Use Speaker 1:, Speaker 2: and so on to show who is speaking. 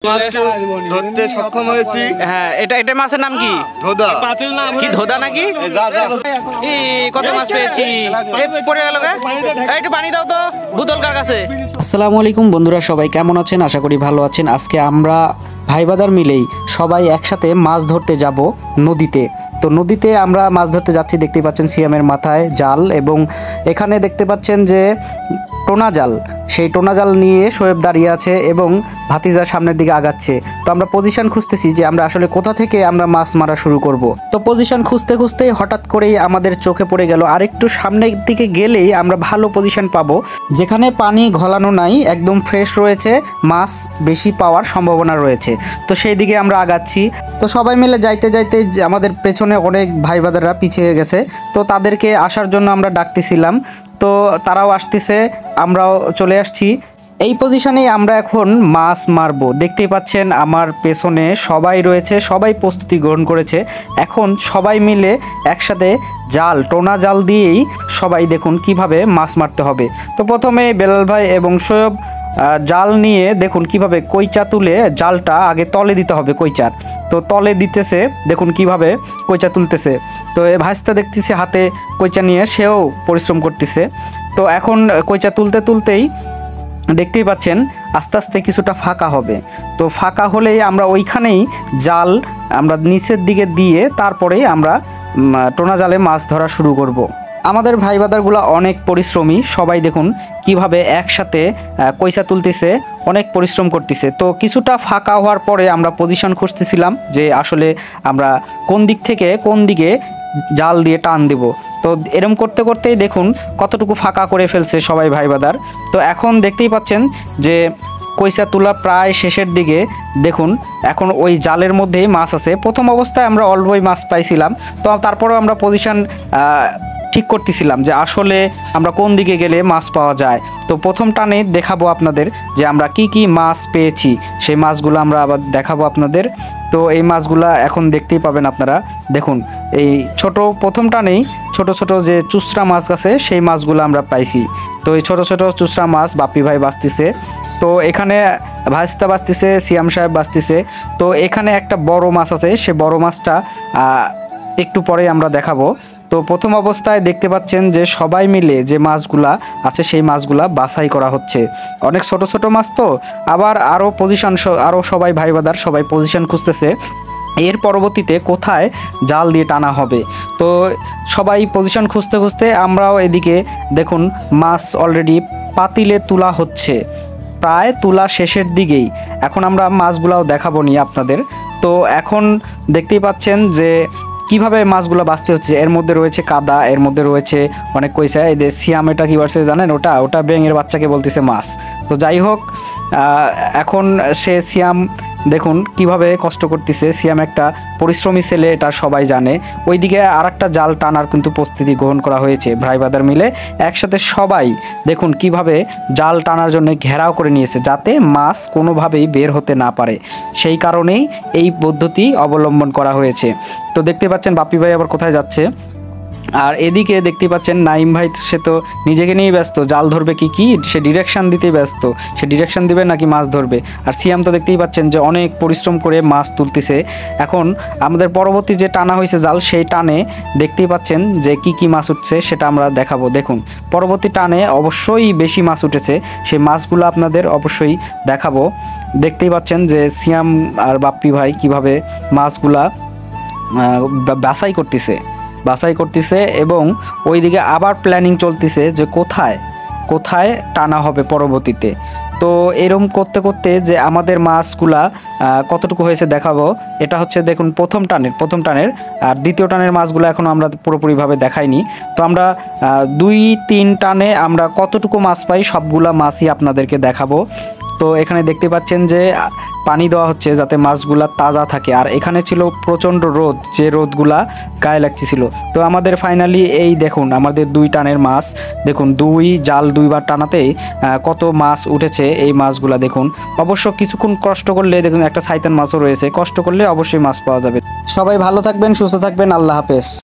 Speaker 1: ধরতে সক্ষম হয়েছি।
Speaker 2: হ্যাঁ, এটা মাছের নাম কি?
Speaker 1: ধোদা।
Speaker 2: কি ধোদা নাকি? কত মাছ পেয়েছি? পড়ে গেল গে। একটু পানি দাও তো বোতল কার কাছে।
Speaker 3: আসসালামু আলাইকুম বন্ধুরা, সবাই কেমন আছেন? আশা করি ভালো আছেন। আজকে আমরা ভাই বাদার মিলেই সবাই একসাথে মাছ ধরতে যাব নদীতে। তো নদীতে আমরা মাছ ধরতে যাচ্ছি। দেখতে পাচ্ছেন সিয়ামের মাথায় জাল, এবং এখানে দেখতে পাচ্ছেন যে টোনা জাল। সেই টোনা জাল নিয়ে শোয়েব দাঁড়িয়ে আছে এবং ভাতিজা সামনের দিকে আগাচ্ছে। তো আমরা পজিশন খুঁজতেছি যে আমরা আসলে কোথা থেকে আমরা মাছ মারা শুরু করব। তো পজিশন খুঁজতে খুঁজতে হঠাৎ করেই আমাদের চোখে পড়ে গেল আরেকটু সামনের দিকে গেলেই আমরা ভালো পজিশন পাবো, যেখানে পানি ঘোলানো নাই, একদম ফ্রেশ রয়েছে, মাছ বেশি পাওয়ার সম্ভাবনা রয়েছে। তো সেই দিকে আমরা আগাচ্ছি। তো সবাই মিলে যাইতে যাইতে আমাদের পেছনে অনেক ভাই বাদাররা পিছিয়ে গেছে। তো তাদেরকে আসার জন্য আমরা ডাকতেছিলাম, তো তারাও আসতেছে, আমরাও চলে আসছি। এই পজিশনেই আমরা এখন মাছ মারবো। দেখতেই পাচ্ছেন আমার পেছনে সবাই রয়েছে, সবাই প্রস্তুতি গ্রহণ করেছে। এখন সবাই মিলে একসাথে জাল, টোনা জাল দিয়েই সবাই দেখুন কিভাবে মাছ মারতে হবে। তো প্রথমে বেলাল ভাই এবং শোয়েব জাল নিয়ে দেখুন কিভাবে কইচা তুলে জালটা আগে তলে দিতে হবে, কইচার। তো তলে দিতেছে, দেখুন কিভাবে কইচা তুলতেছে। তো এ ভাইস্তা দেখতেছি হাতে কইচা নিয়ে, সেও পরিশ্রম করতেছে। তো এখন কইচা তুলতে তুলতেই দেখতেই পাচ্ছেন আস্তে আস্তে কিছুটা ফাঁকা হবে। তো ফাঁকা হলেই আমরা ওইখানেই জাল আমরা নিচের দিকে দিয়ে তারপরেই আমরা টোনা জালে মাছ ধরা শুরু করব। আমাদের ভাই বাদারগুলো অনেক পরিশ্রমী, সবাই দেখুন কিভাবে একসাথে কইসা তুলতেছে, অনেক পরিশ্রম করতেছে। তো কিছুটা ফাঁকা হওয়ার পরে আমরা পজিশন খুঁজতেছিলাম যে আসলে আমরা কোন দিক থেকে কোন দিকে জাল দিয়ে টান দেব। তো এরম করতে করতেই দেখুন কতটুকু ফাঁকা করে ফেলছে সবাই ভাই বাদার। তো এখন দেখতেই পাচ্ছেন যে কইসা তোলা প্রায় শেষের দিকে। দেখুন এখন ওই জালের মধ্যেই মাছ আছে। প্রথম অবস্থায় আমরা অল্পই মাছ পাইছিলাম, তো তারপরেও আমরা পজিশন ঠিক করতেছিলাম যে আসলে আমরা কোন দিকে গেলে মাছ পাওয়া যায়। তো প্রথম টানে দেখাবো আপনাদের যে আমরা কি কি মাছ পেয়েছি, সেই মাছগুলো আমরা আবার দেখাবো আপনাদের। তো এই মাছগুলা এখন দেখতেই পাবেন আপনারা। দেখুন এই ছোট প্রথম টানেই ছোট ছোট যে চুচড়া মাছ আছে সেই মাছগুলো আমরা পাইছি। তো এই ছোট ছোট চুচড়া মাছ বাপ্পি ভাই বাঁচতেছে। তো এখানে ভাইস্তা বাঁচতেছে, সিয়াম সাহেব বাঁচতেছে। তো এখানে একটা বড় মাছ আছে, সে বড় মাছটা একটু পরে আমরা দেখাবো। তো প্রথম অবস্থায় দেখতে পাচ্ছেন যে সবাই মিলে যে মাছগুলা আছে সেই মাছগুলা বাছাই করা হচ্ছে। অনেক ছোট ছোট মাছ, তো আবার আরও পজিশন, আরও সবাই ভাই বাদার সবাই পজিশন খুঁজতেছে এর পরবর্তীতে কোথায় জাল দিয়ে টানা হবে। তো সবাই পজিশন খুঁজতে খুঁজতে আমরাও এদিকে দেখুন মাছ অলরেডি পাতিলে তোলা হচ্ছে, প্রায় তোলা শেষের দিকেই। এখন আমরা মাছগুলাও দেখাবো নি আপনাদের। তো এখন দেখতেই পাচ্ছেন যে কিভাবে মাছগুলো বাঁচতে হচ্ছে। এর মধ্যে রয়েছে কাদা, এর মধ্যে রয়েছে অনেক কইসা। এই যে সিয়াম এটা কী বাড়ছে জানেন, ওটা ব্যাঙের বাচ্চাকে বলতেছে মাছ। তো যাই হোক, এখন সে সিয়াম দেখুন কিভাবে কষ্ট করতেছে। সিয়াম একটা পরিশ্রমী ছেলে, এটা সবাই জানে। ওইদিকে আর একটা জাল টানার কিন্তু প্রস্তুতি গ্রহণ করা হয়েছে। ভাই বাদার মিলে একসাথে সবাই দেখুন কিভাবে জাল টানার জন্য ঘেরাও করে নিয়েছে, যাতে মাছ কোনোভাবেই বের হতে না পারে। সেই কারণেই এই পদ্ধতি অবলম্বন করা হয়েছে। তো দেখতে পাচ্ছেন বাপ্পি ভাই আবার কোথায় যাচ্ছে। আর এদিকে দেখতে পাচ্ছেন নাইম ভাই, সে তো নিজেকে নিয়েই ব্যস্ত, জাল ধরবে কি সে ডিরেকশান দিতেই ব্যস্ত, সে ডিরেকশান দিবে নাকি মাছ ধরবে। আর সিয়াম তো দেখতেই পাচ্ছেন যে অনেক পরিশ্রম করে মাছ তুলতেছে। এখন আমাদের পরবর্তী যে টানা হয়েছে জাল, সেই টানে দেখতেই পাচ্ছেন যে কি মাছ উঠছে সেটা আমরা দেখাবো। দেখুন পরবর্তী টানে অবশ্যই বেশি মাছ উঠেছে, সেই মাছগুলো আপনাদের অবশ্যই দেখাবো। দেখতেই পাচ্ছেন যে সিয়াম আর বাপ্পি ভাই কিভাবে মাছগুলা বাছাই করতেছে এবং ওইদিকে আবার প্ল্যানিং চলতেছে যে কোথায় টানা হবে পরবর্তীতে। তো এরকম করতে করতে যে আমাদের মাছগুলা কতটুকু হয়েছে দেখাবো। এটা হচ্ছে দেখুন প্রথম টানের আর দ্বিতীয় টানের মাছগুলো এখন আমরা পুরোপুরিভাবে দেখাইনি। তো আমরা 2-3 টানে আমরা কতটুকু মাছ পাই সবগুলা মাছই আপনাদেরকে দেখাবো। তো এখানে দেখতে পাচ্ছেন যে পানি দেওয়া হচ্ছে যাতে মাছগুলা তাজা থাকে। আর এখানে ছিল প্রচণ্ড রোদ, যে রোদগুলা গায়ে লাগতেছিল। তো আমাদের ফাইনালি এই দেখুন আমাদের 2 টানের মাছ, দেখুন জাল 2 বার টানাতেই কত মাছ উঠেছে। এই মাছগুলা দেখুন, অবশ্য কিছুক্ষণ কষ্ট করলে দেখুন একটা সাইতান মাছও রয়েছে, কষ্ট করলে অবশ্যই মাছ পাওয়া যাবে। সবাই ভালো থাকবেন, সুস্থ থাকবেন, আল্লাহ হাফেজ।